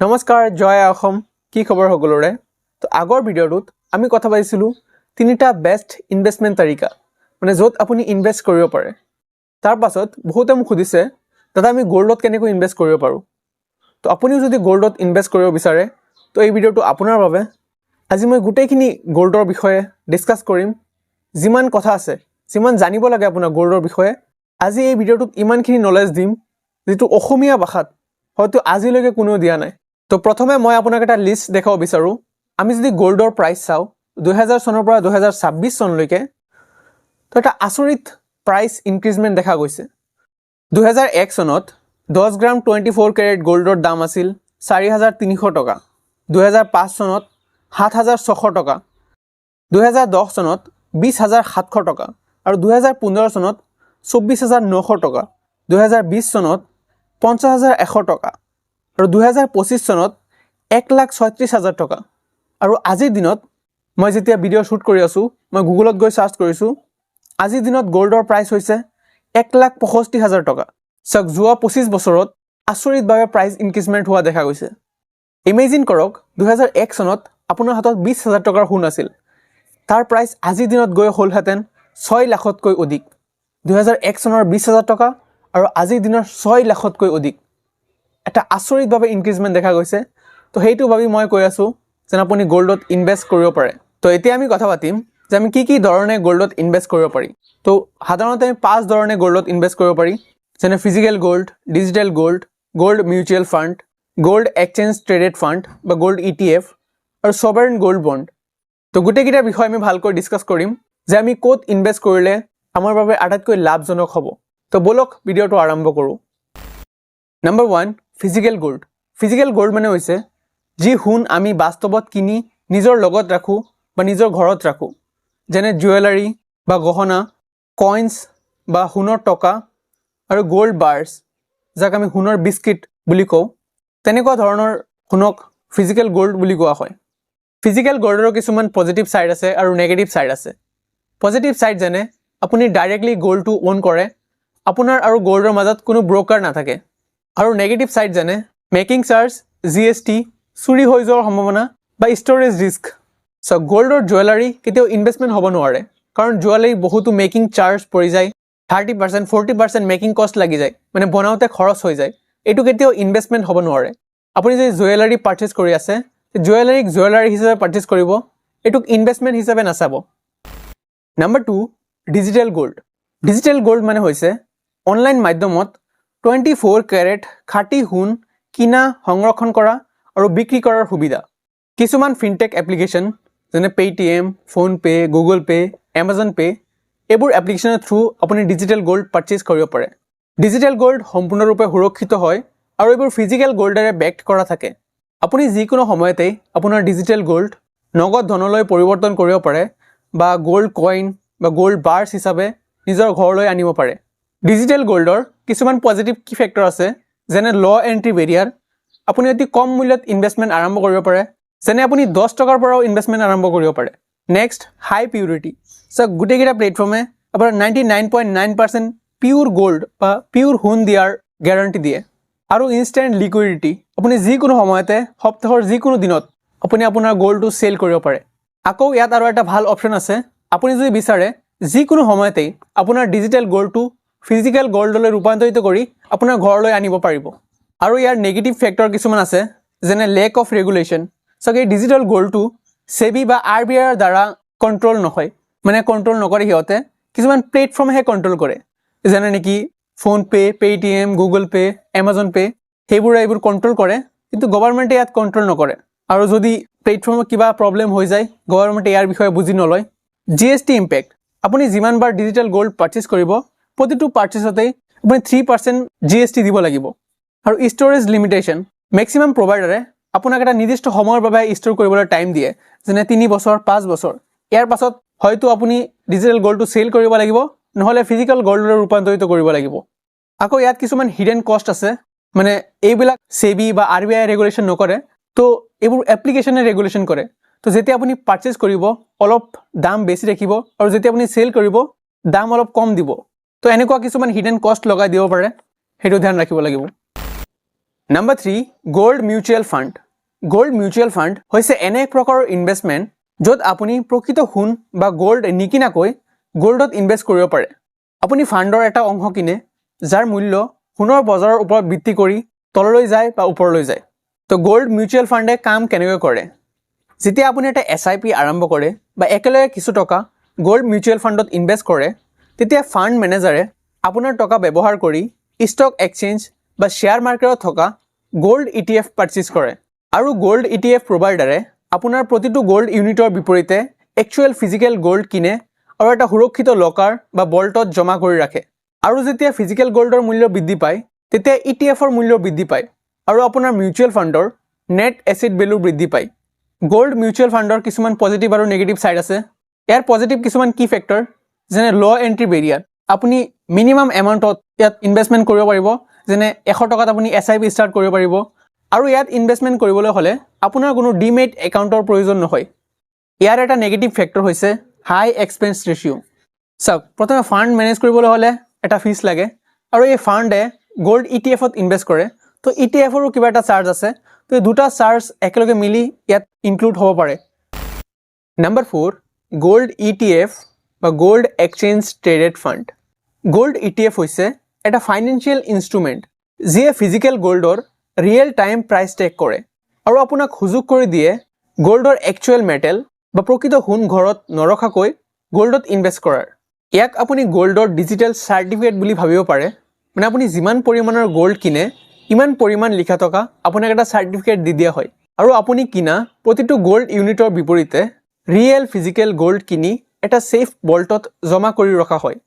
নমস্কাৰ জয় অসম কি খবৰ সকলোৰে তো আগৰ ভিডিঅ'টোত আমি কথা পাতিছিলো তিনিটা বেষ্ট ইনভেষ্টমেন্ট তালিকা মানে য'ত আপুনি ইনভেষ্ট কৰিব পাৰে তাৰ পাছত বহুতে মোক সুধিছে দাদা আমি গোল্ডত কেনেকৈ ইনভেষ্ট কৰিব পাৰো তো আপুনিও যদি গোল্ডত ইনভেষ্ট কৰিব বিচাৰে তো এই ভিডিঅ'টো আপোনাৰ বাবে আজি মই গোটেইখিনি গোল্ডৰ বিষয়ে ডিসকাস কৰিম যিমান কথা আছে যিমান জানিব লাগে আপোনাৰ গোল্ডৰ বিষয়ে আজি এই ভিডিঅ'টোত ইমানখিনি নলেজ দিম যেটো অসমীয়া ভাষাত হয়তো আজিলৈকে কোনেও দিয়া নাই তো প্ৰথমে মই আপোনাক এটা লিষ্ট দেখাব বিচাৰো আমি যদি গোল্ডৰ প্ৰাইস চাও 2000 চনৰ পৰা 2026 চনলৈকে তো এটা আচৰিত প্ৰাইস ইনক্ৰিজমেন্ট দেখা গৈছে 2001 চনত 10 গ্ৰাম 24 ক্যাৰেট গোল্ডৰ দাম আছিল 4300 টকা 2005 চনত 7600 টকা 2010 চনত 20700 টকা আৰু 2015 চনত 24900 টকা 2020 চনত 50100 টকা আৰু 2025 চনত 1,36,000 টকা আৰু আজিৰ দিনত মই যেতিয়া ভিডিও শুট কৰি আছো মই গুগলত গৈ সাৰ্চ কৰিছো আজিৰ দিনত গোল্ডৰ প্ৰাইস হৈছে 1,65,000 টকা সক যোৱা 25 বছৰত আচৰিতভাৱে প্ৰাইস ইনক্ৰিজমেন্ট হোৱা দেখা গৈছে ইমেজিন কৰক 2001 চনত আপোনাৰ হাতত 20,000 টকাৰ সোণ আছিল তাৰ প্ৰাইস আজিৰ দিনত গৈ হলহেতেন 6 লাখতকৈ অধিক 2001 চনৰ 20,000 টকা আৰু আজিৰ দিনৰ 6 লাখতকৈ অধিক এটা আচৰিতভাৱে ইনক্ৰিজমেন্ট দেখা গৈছে তো হেইটো ভাবি মই কৈ আছো যেন আপুনি গোল্ডত ইনভেষ্ট কৰিব পাৰে তো এতিয়া আমি কথা পাতিম যে আমি কি ধৰণে গোল্ডত ইনভেষ্ট কৰিব পাৰি তো সাধাৰণতে আমি পাঁচ ধৰণে গোল্ডত ইনভেষ্ট কৰিব পাৰি যেনে physical gold digital gold gold mutual fund gold exchange traded fund বা গোল্ড ETF আৰু সভাৰেন গোল্ড বন্ড তো গোটেইকেইটা বিষয় আমি ভালকৈ ডিসকাস কৰিম যে আমি ক'ত ইনভেষ্ট কৰিলে আমাৰ বাবে আটাইতকৈ লাভজনক হ'ব তো বলক ভিডিওটো আৰম্ভ কৰো number 1 physical gold physical gold মানে হৈছে যি হুন আমি বাস্তৱত কিনি নিজৰ লগত ৰাখো বা নিজৰ ঘৰত ৰাখো যেনে জুৱেলাৰী বা গহনা কইন্স বা হুনৰ টকা আৰু গোল্ড বাৰ্স যাক আমি হুনৰ বিস্কিট বুলি কওঁ তেনেকুৱা ধৰণৰ হুনক ফিজিক্যাল গোল্ড বুলি কোৱা হয় ফিজিক্যাল গোল্ডৰ কিছুমান পজিটিভ সাইড আছে আৰু নেগেটিভ সাইড আছে পজিটিভ সাইড যেনে আপুনি ডাইৰেক্টলি গোল্ডটো ওন কৰে আপোনাৰ আৰু গোল্ডৰ মাজত কোনো ব্ৰোকাৰ নাথাকে আৰু নেগেটিভ সাইড যেনে মেকিং চাৰ্জ GST চুৰি হৈ যোৱাৰ সম্ভাৱনা বা ষ্টৰেজ ৰিস্ক সো গোল্ডৰ জুৱেলাৰী কেতিয়াও ইনভেষ্টমেন্ট হ'ব নোৱাৰে কাৰণ জুৱেলাৰী বহুতো মেকিং চাৰ্জ পৰি যায় 30% 40% মেকিং কষ্ট লাগি যায় মানে বনাওতে খৰচ হৈ যায় এটো কেতিয়াও ইনভেষ্টমেন্ট হ'ব নোৱাৰে আপুনি যদি জুৱেলাৰী পাৰচেজ কৰি আছে জুৱেলাৰী হিচাপে পাৰচেজ কৰিব এটুক ইনভেষ্টমেন্ট হিচাপে নাচাব নাম্বার 2 ডিজিটাল গোল্ড মানে হৈছে অনলাইন মাধ্যমত 24 ক্যারেট খাঁটি হুন কিনা সংৰক্ষণ কৰা আৰু বিক্ৰী কৰাৰ সুবিধা কিছুমান ফিনটেক এপ্লিকেশন যেনে Paytm PhonePe Google pay Amazon pay এইবোৰ এপ্লিকেশনৰ থ্ৰু আপুনি ডিজিটাল গোল্ড পাৰচেজ কৰিব পাৰে ডিজিটাল গোল্ড সম্পূৰ্ণৰূপে সুৰক্ষিত হয় আৰু এইবোৰ ফিজিক্যাল গোল্ডৰে বেকড কৰা থাকে আপুনি যিকোনো সময়তে আপোনাৰ ডিজিটাল গোল্ড নগদ ধনলৈ পৰিৱৰ্তন কৰিব পাৰে বা গোল্ড কইন বা গোল্ড বাৰ্স হিচাপে নিজৰ ঘৰলৈ আনিব পাৰে ডিজিটাল গোল্ডৰ কিছুমান পজিটিভ কি ফেক্টৰ আছে যেনে ল এন্ট্ৰি বেৰিয়াৰ আপুনি অতি কম মূল্যত ইনভেষ্টমেন্ট আৰম্ভ কৰিব পাৰে যেনে আপুনি 10 টকাৰ পৰাও ইনভেষ্টমেন্ট আৰম্ভ কৰিব পাৰে নেক্সট হাই পিউৰিটি সো গুটেগিটা প্লেটফৰ্মে আপোনাৰ 99.9% পিউৰ গোল্ড বা পিউৰ হুন দিয়াৰ গ্যাৰান্টি দিয়ে আৰু ইনষ্টেন্ট লিকুইডিটি আপুনি যিকোনো সময়তে সপ্তাহৰ যিকোনো দিনত আপুনি আপোনাৰ গোল্ডটো সেল কৰিব পাৰে আকৌ ইয়াত আৰু এটা ভাল অপচন আছে আপুনি যদি বিচাৰে যিকোনো সময়তে আপোনাৰ ডিজিটাল গোল্ডটো ফিজিক্যাল গোল্ডলৈ ৰূপান্তৰিত কৰি আপোনাৰ ঘৰলৈ আনিব পাৰিব আৰু ইয়াৰ নেগেটিভ ফেক্টৰ কিছুমান আছে যেনে লেক অফ ৰেগুলেশন সো এই ডিজিটাল গোল্ডটো সেবি বা RBI ৰ দ্বাৰা কন্ট্ৰোল নহয় মানে কন্ট্ৰোল নকৰে হিয়তে কিছুমান প্লেটফৰ্মহে কন্ট্ৰোল কৰে যেনে নেকি PhonePe Paytm Google pay Amazon pay এইবোৰ কন্ট্ৰোল কৰে কিন্তু গভৰ্ণমেণ্টে ইয়াত কন্ট্ৰোল নকৰে আৰু যদি প্লেটফৰ্মত কিবা প্ৰবলেম হৈ যায় গভৰ্ণমেণ্টে ইয়াৰ বিষয়ে বুজি নলয় GST ইম্প্যাক্ট আপুনি যিমানবাৰ ডিজিটাল গোল্ড পাৰচেজ কৰিব প্ৰতিটো পাৰচেজতে আপুনি 3% GST দিব লাগিব আৰু ষ্টৰেজ লিমিটেশন ম্যাক্সিমাম প্ৰভাইডাৰে আপোনাক এটা নিৰ্দিষ্ট সময়ৰ বাবে ষ্টৰ কৰিবলৈ টাইম দিয়ে যেনে 3 বছৰ 5 বছৰ ইয়াৰ পাছত হয়তো আপুনি ডিজিটাল গোল্ডটো সেল কৰিব লাগিব নহলে ফিজিক্যাল গোল্ডলৈ ৰূপান্তৰিত কৰিব লাগিব আকৌ ইয়াত কিছুমান হিডেন কষ্ট আছে মানে এইবিলাক সেবি বা RBI ৰেগুলেশন নকৰে তো এইবোৰ এপ্লিকেশনে ৰেগুলেশন কৰে তো যেতিয়া আপুনি পাৰচেজ কৰিব অলপ দাম বেছি ৰাখিব আৰু যেতিয়া আপুনি সেল কৰিব দাম অলপ কম দিব তো এনেকুৱা কিছুমান হিডেন কষ্ট লগাই দিব পাৰে হেতু ধ্যান ৰাখিব লাগিব number 3 gold mutual fund gold mutual fund হৈছে এনে এক প্ৰকাৰৰ ইনভেষ্টমেণ্ট য'ত আপুনি প্ৰকৃত সোণ বা গোল্ড নিকিনাকৈ গোল্ডত ইনভেষ্ট কৰিব পাৰে আপুনি ফাণ্ডৰ এটা অংশ কিনে যাৰ মূল্য সোণৰ বজাৰৰ ওপৰত ভিত্তি কৰি তললৈ যায় বা ওপৰলৈ যায় তো গোল্ড মিউচুৱেল ফাণ্ডে কাম কেনেকৈ কৰে যেতিয়া আপুনি এটা SIP আৰম্ভ কৰে বা একেলগে কিছু টকা গোল্ড মিউচুৱেল ফাণ্ডত ইনভেষ্ট কৰে তেতিয়া ফাণ্ড মেনেজাৰে আপোনাৰ টকা ব্যৱহাৰ কৰি ষ্টক এক্সচেঞ্জ বা শ্বেয়াৰ মাৰ্কেটত থকা গোল্ড ETF পাৰ্চেজ কৰে আৰু গোল্ড ETF প্ৰভাইডাৰে আপোনাৰ প্ৰতিটো গোল্ড ইউনিটৰ বিপৰীতে একচুৱেল ফিজিকেল গোল্ড কিনে আৰু এটা সুৰক্ষিত লকাৰ বা বল্টত জমা কৰি ৰাখে আৰু যেতিয়া ফিজিকেল গোল্ডৰ মূল্য বৃদ্ধি পায় তেতিয়া ETFৰ মূল্য বৃদ্ধি পায় আৰু আপোনাৰ মিউচুৱেল ফাণ্ডৰ নেট এছেট ভেলু বৃদ্ধি পায় গোল্ড মিউচুৱেল ফাণ্ডৰ কিছুমান পজিটিভ আৰু নেগেটিভ সাইড আছে ইয়াৰ পজিটিভ কিছুমান কি ফেক্টৰ যেনে ল' এন্ট্ৰি বেৰিয়াৰ আপুনি মিনিমাম এমাউণ্টত ইয়াত ইনভেষ্টমেণ্ট কৰিব পাৰিব যেনে 100 টকাত আপুনি SIP ষ্টাৰ্ট কৰিব পাৰিব আৰু ইয়াত ইনভেষ্টমেণ্ট কৰিবলৈ হ'লে আপোনাৰ কোনো ডিমেট একাউণ্টৰ প্ৰয়োজন নহয় ইয়াৰ এটা নেগেটিভ ফেক্টৰ হৈছে হাই এক্সপেন্স ৰেচিঅ' চাওক প্ৰথমে ফাণ্ড মেনেজ কৰিবলৈ হ'লে এটা ফিজ লাগে আৰু এই ফাণ্ডে গোল্ড ETFত ইনভেষ্ট কৰে তো ETFৰো কিবা এটা চাৰ্জ আছে তো এই দুটা চাৰ্জ একেলগে মিলি ইয়াত ইনক্লুড হ'ব পাৰে নাম্বাৰ 4 গোল্ড ETF বা gold exchange traded fund gold ETF হৈছে এটা ফাইনেন্সিয়েল ইনষ্ট্ৰুমেণ্ট যিয়ে ফিজিকেল গোল্ডৰ ৰিয়েল টাইম প্ৰাইচ ট্ৰেক কৰে আৰু আপোনাক সুযোগ কৰি দিয়ে গোল্ডৰ একচুৱেল মেটেল বা প্ৰকৃত সোণ ঘৰত নৰখাকৈ গোল্ডত ইনভেষ্ট কৰাৰ ইয়াক আপুনি গোল্ডৰ ডিজিটেল চাৰ্টিফিকেট বুলি ভাবিব পাৰে মানে আপুনি যিমান পৰিমাণৰ গোল্ড কিনে ইমান পৰিমাণ লিখা থকা আপোনাক এটা চাৰ্টিফিকেট দি দিয়া হয় আৰু আপুনি কিনা প্ৰতিটো গোল্ড ইউনিটৰ বিপৰীতে ৰিয়েল ফিজিকেল গোল্ড কিনি এটা সেফ বল্টত জমা কৰি ৰখা হয়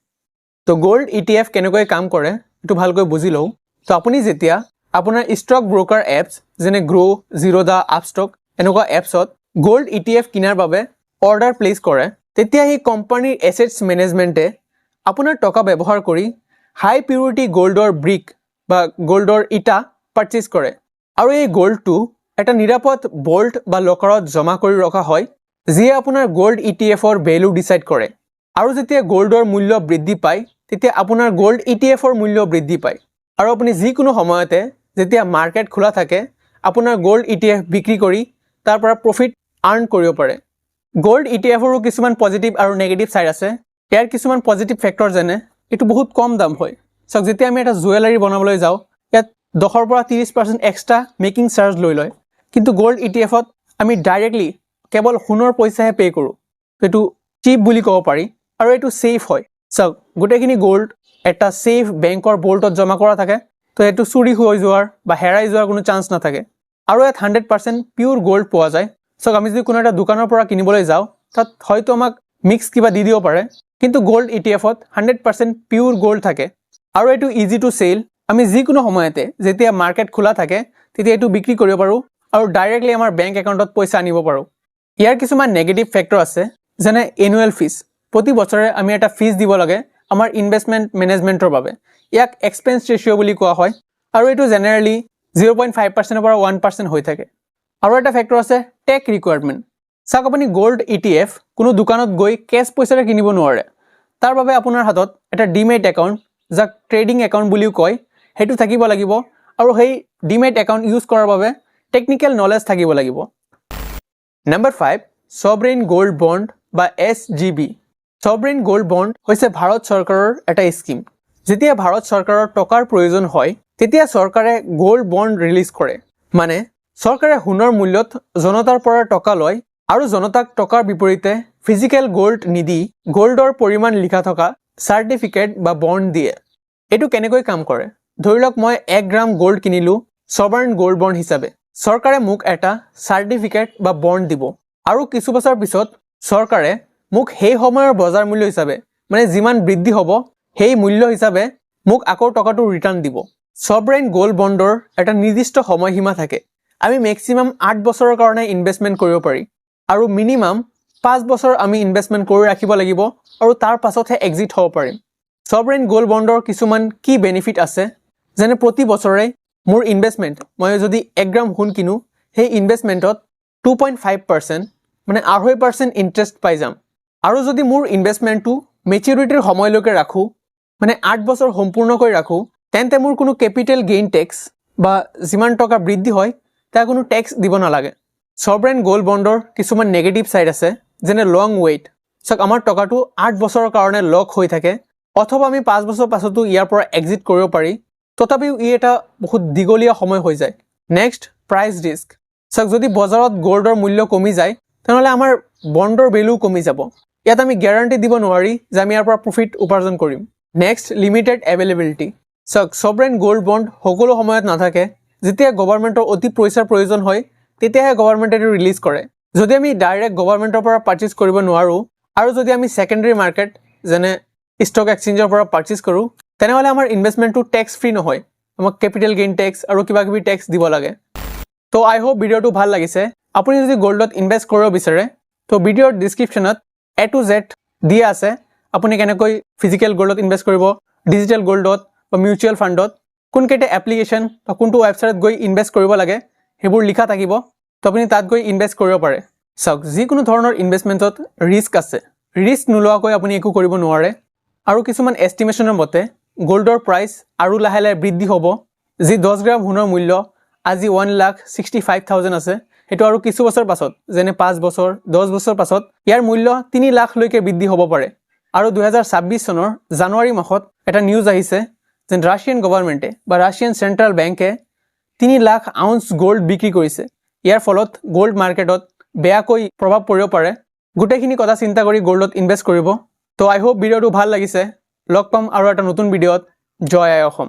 তো গোল্ড ETF কেনেকৈ কাম কৰে এটো ভালকৈ বুজি লও তো আপুনি যেতিয়া আপোনাৰ ষ্টক ব্ৰোকাৰ এপছ যেনে গ্ৰো জিৰোদা আপষ্টক এনেকুৱা এপছত গোল্ড ETF কিনাৰ বাবে অৰ্ডাৰ প্লেচ কৰে তেতিয়া এই কোম্পানীৰ এছেটছ মেনেজমেণ্টে আপোনাৰ টকা ব্যৱহাৰ কৰি হাই পিউৰিটি গোল্ডৰ ব্ৰিক বা গোল্ডৰ ইটা পাৰ্চেজ কৰে আৰু এই গোল্ডটো এটা নিৰাপদ বল্ট বা লকাৰত জমা কৰি ৰখা হয় যিয়ে আপোনাৰ গোল্ড ETFৰ ভ্যালু ডিসাইড কৰে আৰু যেতিয়া গোল্ডৰ মূল্য বৃদ্ধি পায় তেতিয়া আপোনাৰ গোল্ড ETFৰ মূল্য বৃদ্ধি পায় আৰু আপুনি যিকোনো সময়তে যেতিয়া মাৰ্কেট খোলা থাকে আপোনাৰ গোল্ড ETF বিক্ৰী কৰি তাৰ পৰা প্ৰফিট আৰ্ন কৰিব পাৰে গোল্ড ETFৰো কিছুমান পজিটিভ আৰু নেগেটিভ সাইড আছে ইয়াৰ কিছুমান পজিটিভ ফেক্টৰ যেনে এটো বহুত কম দাম হয় সক যেতিয়া আমি এটা জুৱেলাৰী বনাবলৈ যাও ইয়াত 10 পৰা 30% এক্সট্ৰা মেকিং চাৰ্জ লৈ লয় কিন্তু গোল্ড ETFত আমি ডাইৰেক্টলি কেৱল সোণৰ পইচাহে পে কৰো এটো চিপ বুলি ক'ব পাৰি আৰু এটো সেফ হয় সক গোটেইখিনি গোল্ড এটা সেফ বেংকৰ বল্টত জমা কৰা থাকে তো এটো চুৰি হৈ যোৱাৰ বা হেৰাই যোৱাৰ কোনো চান্স নাথাকে আৰু ইয়াত 100% পিওৰ গোল্ড পোৱা যায় সক আমি যদি কোনো এটা দোকানৰ পৰা কিনিবলৈ যাও তাত হয়তো আমাক মিক্স কিবা দি দিব পাৰে কিন্তু গোল্ড ETFত 100% পিওৰ গোল্ড থাকে আৰু এটো ইজি টু সেল আমি যিকোনো সময়তে যেতিয়া মাৰ্কেট খোলা থাকে তেতিয়া এটো বিক্ৰী কৰিব পাৰো আৰু ডাইৰেক্টলি আমাৰ বেংক একাউণ্টত পইচা আনিব পাৰো ইয়াৰ কিছুমান নেগেটিভ ফেক্টৰ আছে যেনে এনুৱেল ফিজ প্ৰতি বছৰে আমি এটা ফিজ দিব লাগে আমাৰ ইনভেষ্টমেণ্ট মেনেজমেণ্টৰ বাবে ইয়াক এক্সপেন্স ৰেচিঅ' বুলি কোৱা হয় আৰু এটো জেনাৰেলি 0.5% পৰা 1% হৈ থাকে আৰু এটা ফেক্টৰ আছে টেক ৰিকোয়াৰমেন্ট সাক আপুনি গোল্ড ETF কোনো দোকানত গৈ কেশ পইচাৰে কিনিব নোৱাৰে তাৰ বাবে আপোনাৰ হাতত এটা ডিমেট একাউণ্ট যাক ট্ৰেডিং একাউণ্ট বুলিও কয় হেতু থাকিব লাগিব আৰু হেই ডিমেট একাউণ্ট ইউজ কৰাৰ বাবে টেকনিক্যাল নলেজ থাকিব লাগিব নাম্বাৰ 5 সভৰেইন গোল্ড বন্ড বা SGB সভৰেইন গোল্ড বন্ড হৈছে ভাৰত চৰকাৰৰ এটা স্কিম যেতিয়া ভাৰত চৰকাৰৰ টকাৰ প্ৰয়োজন হয় তেতিয়া চৰকাৰে গোল্ড বন্ড ৰিলিজ কৰে মানে চৰকাৰে সোণৰ মূল্যত জনতাৰ পৰা টকা লয় আৰু জনতাক টকাৰ বিপৰীতে ফিজিকেল গোল্ড নিদি গোল্ডৰ পৰিমাণ লিখা থকা সাৰ্টিফিকেট বা বন্ড দিয়ে এটো কেনেকৈ কাম কৰে ধৰিলক মই 1 গ্ৰাম গোল্ড কিনিলো সভৰেইন গোল্ড বন্ড হিচাপে চৰকাৰে মোক এটা সাৰ্টিফিকেট বা বন্ড দিব আৰু কিছু বছৰ পিছত চৰকাৰে মোক সেই সময়ৰ বজাৰ মূল্য হিচাপে মানে যিমান বৃদ্ধি হ'ব সেই মূল্য হিচাপে মোক আকৌ টকাটো ৰিটাৰ্ণ দিব সভৰেইন গোল্ড বন্ডৰ এটা নিৰ্দিষ্ট সময়সীমা থাকে আমি ম্যাক্সিমাম 8 বছৰৰ কাৰণে ইনভেষ্টমেণ্ট কৰিব পাৰি আৰু মিনিমাম 5 বছৰ আমি ইনভেষ্টমেণ্ট কৰি ৰাখিব লাগিব আৰু তাৰ পাছতহে এক্সিট হ'ব পাৰিম সভৰেইন গোল্ড বন্ডৰ কিছুমান কি বেনিফিট আছে যেনে প্ৰতি বছৰে মোৰ ইনভেষ্টমেণ্ট মই যদি 1 গ্ৰাম সোণ কিনো সেই ইনভেষ্টমেণ্টত 2.5% মানে 2.5% ইন্টাৰেষ্ট পাই যাম আৰু যদি মোৰ ইনভেষ্টমেণ্টটো মেচুৰিটিৰ সময়লৈকে ৰাখো মানে 8 বছৰ সম্পূৰ্ণকৈ ৰাখো তেন্তে মোৰ কোনো ক্যাপিটেল গেইন ট্যাক্স বা যিমান টকা বৃদ্ধি হয় তাৰ কোনো টেক্স দিব নালাগে। সভৰেন গোল্ড বণ্ডৰ কিছুমান নেগেটিভ ছাইড আছে, যেনে লং ৱেইট। চাওক, আমাৰ টকাটো 8 বছৰৰ কাৰণে লক হৈ থাকে, অথবা আমি 5 বছৰ পাছতো ইয়াৰ পৰা এক্সিট কৰিব পাৰি, তথাপিও ই এটা বহুত দীঘলীয়া সময় হৈ যায়। Next, price risk. চাওক, যদি বজাৰত গোল্ডৰ মূল্য কমি যায় তেনেহ'লে আমাৰ বণ্ডৰ ভেলু কমি যাব। ইয়াত আমি গেৰাণ্টি দিব নোৱাৰি যে আমি ইয়াৰ পৰা প্ৰফিট উপাৰ্জন কৰিম। Next, limited availability. চাওক, সভৰেন গোল্ড বণ্ড সকলো সময়ত নাথাকে। যেতিয়া গভৰ্ণমেণ্টৰ অতি পইচাৰ প্ৰয়োজন হয় তেতিয়াহে গভৰ্ণমেণ্টে এইটো ৰিলিজ কৰে। যদি আমি ডাইৰেক্ট গভৰ্ণমেণ্টৰ পৰা পাৰ্চেছ কৰিব নোৱাৰোঁ আৰু যদি আমি ছেকেণ্ডেৰী মাৰ্কেট যেনে ষ্টক এক্সচেঞ্জৰ পৰা পাৰ্চেছ কৰোঁ, তেনেহ'লে আমাৰ ইনভেষ্টমেণ্টটো টেক্স ফ্ৰী নহয়। আমাক কেপিটেল গেইন টেক্স আৰু কিবা কিবি টেক্স দিব লাগে। তো আই হোপ ভিডিঅ'টো ভাল লাগিছে। আপুনি যদি গোল্ডত ইনভেষ্ট কৰিব বিচাৰে তো ভিডিঅ'ৰ ডিছক্ৰিপশ্যনত A to Z দিয়া আছে। আপুনি কেনেকৈ ফিজিকেল গোল্ডত ইনভেষ্ট কৰিব, ডিজিটেল গোল্ডত বা মিউচুৱেল ফাণ্ডত, কোনকেইটা এপ্লিকেশ্যন বা কোনটো ৱেবছাইটত গৈ ইনভেষ্ট কৰিব লাগে সেইবোৰ লিখা থাকিব। তো আপুনি তাত গৈ ইনভেষ্ট কৰিব পাৰে। চাওক, যিকোনো ধৰণৰ ইনভেষ্টমেণ্টত ৰিস্ক আছে। ৰিস্ক নোলোৱাকৈ আপুনি একো কৰিব নোৱাৰে। আৰু কিছুমান এষ্টিমেশ্যনৰ মতে গোল্ডৰ প্ৰাইচ আৰু লাহে লাহে বৃদ্ধি হ'ব। যি 10 গ্ৰাম সোণৰ মূল্য আজি 1,65,000 আছে, সেইটো আৰু কিছু বছৰ পাছত, যেনে 5 বছৰ 10 বছৰ পাছত ইয়াৰ মূল্য 3 লাখলৈকে বৃদ্ধি হ'ব পাৰে। আৰু 2026 চনৰ জানুৱাৰী মাহত এটা নিউজ আহিছে যে ৰাছিয়ান গভৰ্ণমেণ্টে বা ৰাছিয়ান চেণ্ট্ৰেল বেংকে 3 লাখ আউন্স গোল্ড বিক্ৰী কৰিছে। ইয়াৰ ফলত গোল্ড মাৰ্কেটত বেয়াকৈ প্ৰভাৱ পৰিব পাৰে। গোটেইখিনি কথা চিন্তা কৰি গোল্ডত ইনভেষ্ট কৰিব। তো আই হোপ ভিডিঅ'টো ভাল লাগিছে। লগ পাম আৰু এটা নতুন ভিডিঅ'ত। জয় আই অসম।